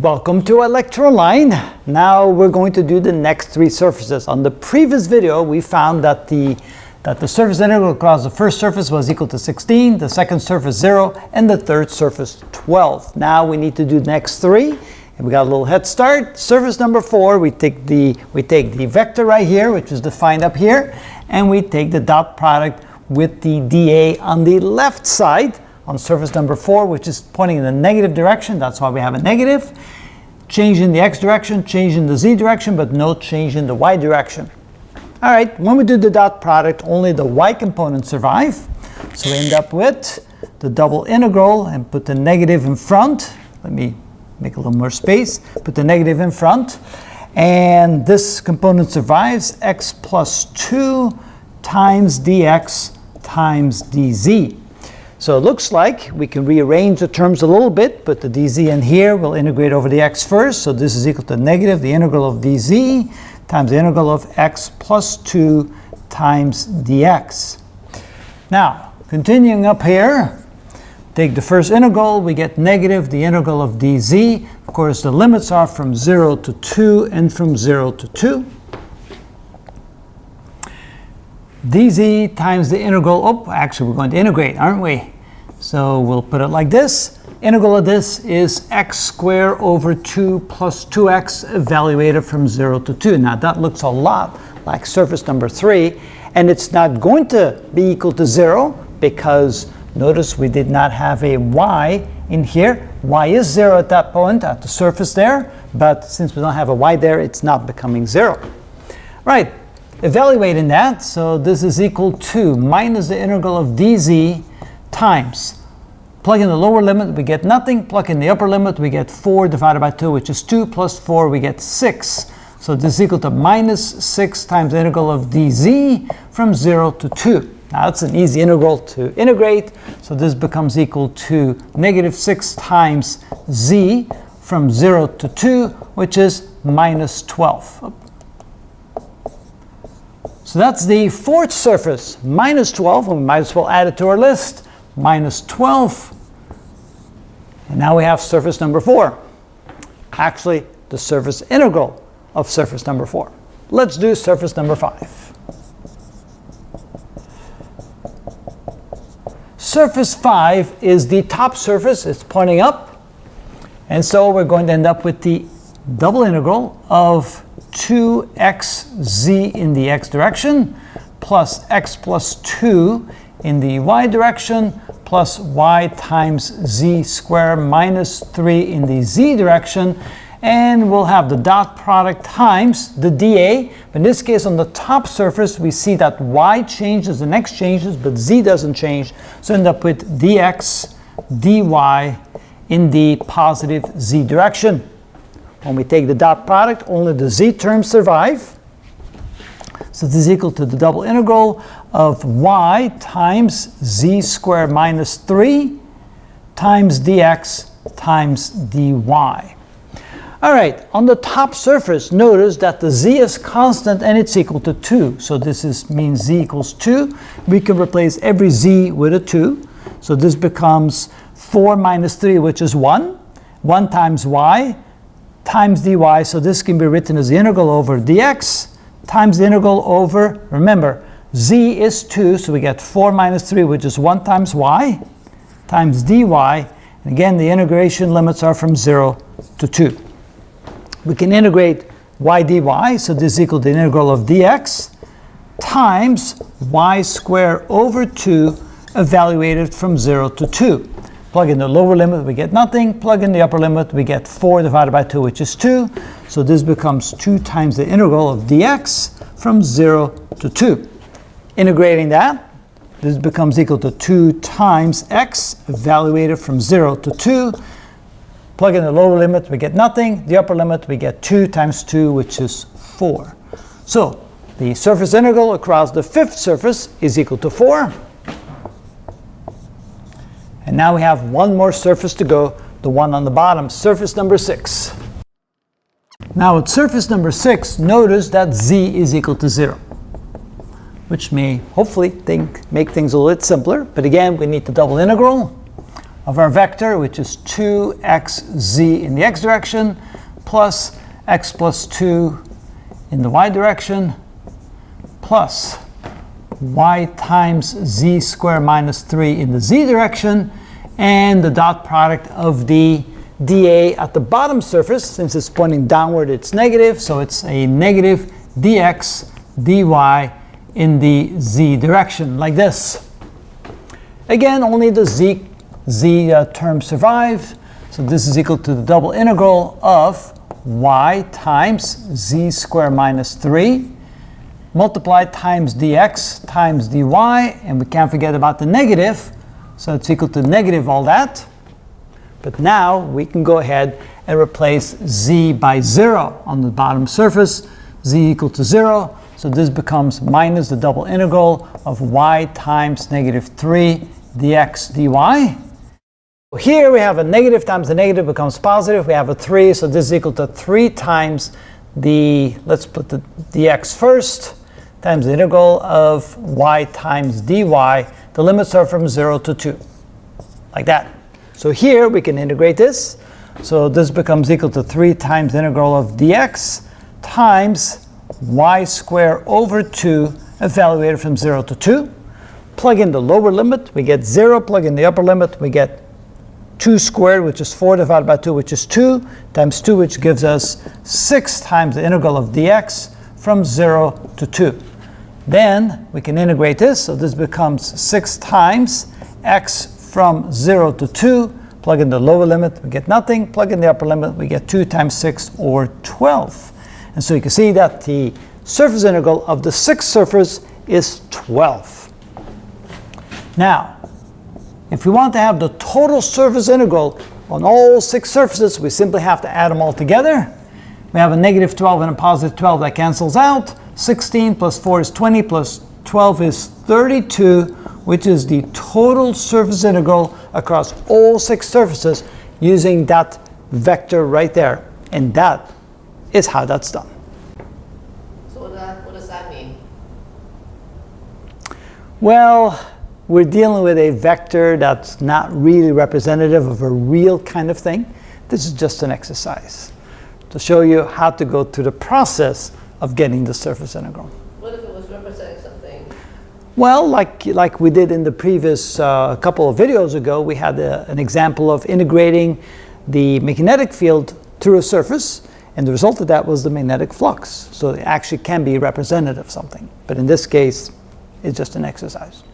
Welcome to Electroline. Now we're going to do the next three surfaces. On the previous video, we found that the surface integral across the first surface was equal to 16, the second surface 0, and the third surface 12. Now we need to do the next three, and we got a little head start. Surface number 4, we take the vector right here, which is defined up here, and we take the dot product with the dA on the left side on surface number 4, which is pointing in the negative direction. That's why we have a negative. Change in the x direction, change in the z direction, but no change in the y direction. All right, when we do the dot product, only the y components survive. So we end up with the double integral and put the negative in front. Let me make a little more space. Put the negative in front. And this component survives, x plus 2 times dx times dz. So it looks like we can rearrange the terms a little bit, put the dz in here, we'll integrate over the x first. So this is equal to negative the integral of dz times the integral of x plus 2 times dx. Now, continuing up here, take the first integral, we get negative the integral of dz. Of course, the limits are from 0 to 2 and from 0 to 2. dz times the integral, actually we're going to integrate, aren't we? So we'll put it like this. Integral of this is x squared over 2 plus 2x evaluated from 0 to 2. Now that looks a lot like surface number 3, and it's not going to be equal to 0 because notice we did not have a y in here. Y is 0 at that point at the surface there, but since we don't have a y there, it's not becoming 0. Right. Evaluating that, so this is equal to minus the integral of dz times. Plug in the lower limit, we get nothing. Plug in the upper limit, we get 4 divided by 2, which is 2 plus 4, we get 6. So this is equal to minus 6 times the integral of dz from 0 to 2. Now that's an easy integral to integrate, so this becomes equal to negative 6 times z from 0 to 2, which is minus 12. So that's the fourth surface, minus 12, and we might as well add it to our list, minus 12. And now we have surface number 4. Actually, the surface integral of surface number 4. Let's do surface number 5. Surface 5 is the top surface, it's pointing up. And so we're going to end up with the double integral of 2xz in the x direction plus x plus 2 in the y direction plus y times z squared minus 3 in the z direction, and we'll have the dot product times the dA. In this case, on the top surface, we see that y changes and x changes, but z doesn't change, so end up with dx dy in the positive z direction. When we take the dot product, only the z terms survive. So this is equal to the double integral of y times z squared minus 3 times dx times dy. All right, on the top surface, notice that the z is constant and it's equal to 2. So this means z equals 2. We can replace every z with a 2. So this becomes 4 minus 3, which is 1. 1 times y times dy, so this can be written as the integral over dx times the integral over, remember, z is 2, so we get 4 minus 3, which is 1 times y, times dy, and again, the integration limits are from 0 to 2. We can integrate y dy, so this is equal to the integral of dx times y squared over 2 evaluated from 0 to 2. Plug in the lower limit, we get nothing. Plug in the upper limit, we get 4 divided by 2, which is 2. So this becomes 2 times the integral of dx from 0 to 2. Integrating that, this becomes equal to 2 times x evaluated from 0 to 2. Plug in the lower limit, we get nothing. The upper limit, we get 2 times 2, which is 4. So the surface integral across the fifth surface is equal to 4. And now we have one more surface to go, the one on the bottom, surface number 6. Now at surface number 6, notice that z is equal to 0, which may hopefully make things a little bit simpler. But again, we need the double integral. of our vector, which is 2xz in the x direction, plus x plus 2 in the y direction, plus y times z squared minus 3 in the z direction, and the dot product of the dA at the bottom surface. Since it's pointing downward, it's negative, so it's a negative dx dy in the z direction, like this. Again, only the z terms survive, so this is equal to the double integral of y times z squared minus 3 multiplied times dx times dy, and we can't forget about the negative, so it's equal to negative all that. But now we can go ahead and replace z by 0 on the bottom surface, z equal to 0, so this becomes minus the double integral of y times negative 3 dx dy. Here we have a negative times the negative becomes positive. We have a 3, so this is equal to 3 times the, let's put the dx first, times the integral of y times dy. The limits are from 0 to 2, like that. So here we can integrate this. So this becomes equal to 3 times the integral of dx times y squared over 2 evaluated from 0 to 2. Plug in the lower limit, we get 0. Plug in the upper limit, we get 2 squared, which is 4 divided by 2, which is 2, times 2, which gives us 6 times the integral of dx from 0 to 2. Then we can integrate this, so this becomes 6 times x from 0 to 2. Plug in the lower limit, we get nothing. Plug in the upper limit, we get 2 times 6, or 12. And so you can see that the surface integral of the sixth surface is 12. Now, if we want to have the total surface integral on all 6 surfaces, we simply have to add them all together. We have a negative 12 and a positive 12 that cancels out. 16 plus 4 is 20 plus 12 is 32, which is the total surface integral across all 6 surfaces using that vector right there. And that is how that's done. So what does that mean? Well, we're dealing with a vector that's not really representative of a real kind of thing. This is just an exercise to show you how to go through the process of getting the surface integral. What if it was representing something? Well, like we did in the previous couple of videos ago, we had an example of integrating the magnetic field through a surface, and the result of that was the magnetic flux. So it actually can be representative of something. But in this case, it's just an exercise.